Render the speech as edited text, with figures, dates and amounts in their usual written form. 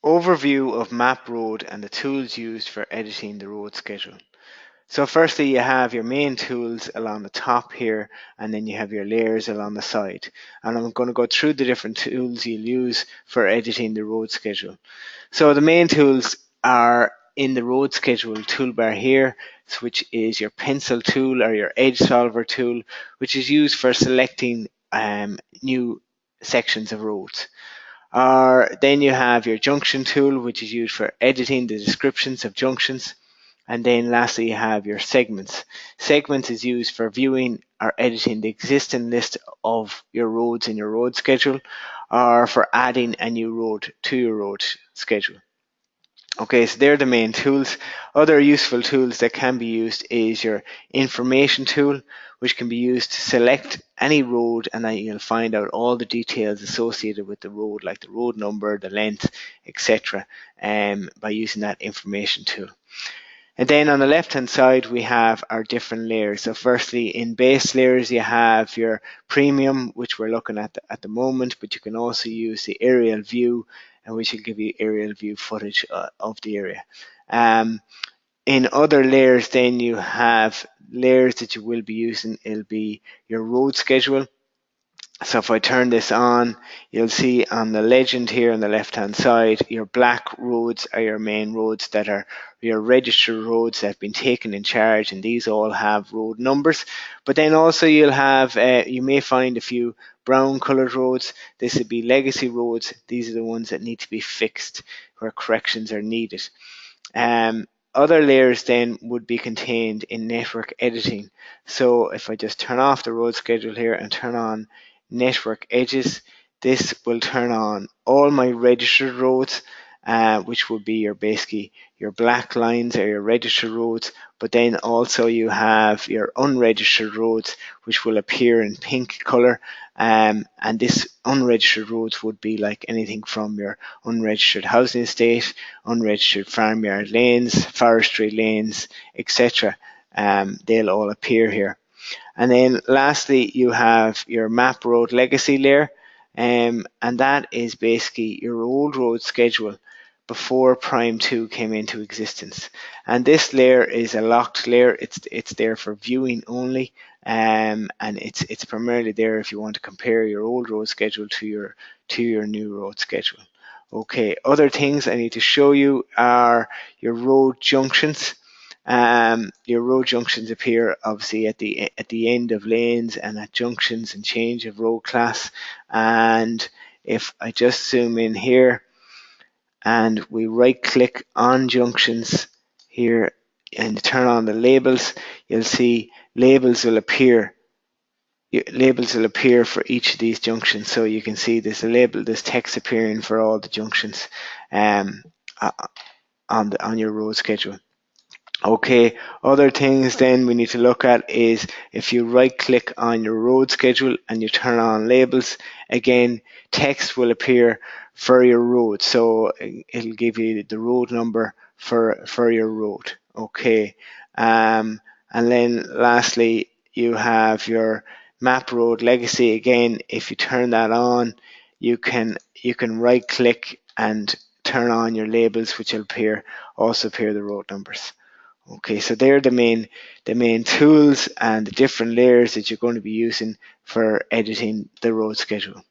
Overview of Map Road and the tools used for editing the road schedule. So firstly, you have your main tools along the top here, and then you have your layers along the side. And I'm going to go through the different tools you'll use for editing the road schedule. So the main tools are in the road schedule toolbar here, which is your pencil tool or your edge solver tool, which is used for selecting new sections of roads. Or then you have your junction tool, which is used for editing the descriptions of junctions. And then lastly, you have your segments. Segments is used for viewing or editing the existing list of your roads in your road schedule, or for adding a new road to your road schedule. Okay, so they're the main tools. Other useful tools that can be used is your information tool, which can be used to select any road, and then you'll find out all the details associated with the road, like the road number, the length, etc., by using that information tool. And then on the left hand side we have our different layers. So firstly, in base layers you have your premium, which we're looking at the moment, but you can also use the aerial view, and which will give you aerial view footage of the area. In other layers then you have layers that you will be using. It'll be your road schedule. So if I turn this on, you'll see on the legend here on the left hand side, your black roads are your main roads that are your registered roads that have been taken in charge, and these all have road numbers. But then also you'll have, you may find a few brown coloured roads. This would be legacy roads. These are the ones that need to be fixed, where corrections are needed. Other layers then would be contained in network editing. So if I just turn off the road schedule here and turn on network edges, this will turn on all my registered roads, which would be your basically your black lines are your registered roads, but then also you have your unregistered roads, which will appear in pink color, and this unregistered roads would be like anything from your unregistered housing estate, unregistered farmyard lanes, forestry lanes, etc. They'll all appear here. And then lastly, you have your map road legacy layer, and that is basically your old road schedule before Prime 2 came into existence. And this layer is a locked layer. It's there for viewing only, and it's primarily there if you want to compare your old road schedule to your new road schedule. Okay, other things I need to show you are your road junctions. Your road junctions appear obviously at the end of lanes and at junctions and change of road class. And if I just zoom in here and we right click on junctions here and turn on the labels, you'll see labels will appear. Labels will appear for each of these junctions, so you can see there's a label, there's text appearing for all the junctions on your road schedule. Okay, other things then we need to look at is if you right click on your road schedule and you turn on labels, again text will appear for your road, so it'll give you the road number for your road. Okay, and then lastly you have your map road legacy. Again, if you turn that on, you can right click and turn on your labels, which will also appear the road numbers. Okay, so they're the main tools and the different layers that you're going to be using for editing the road schedule.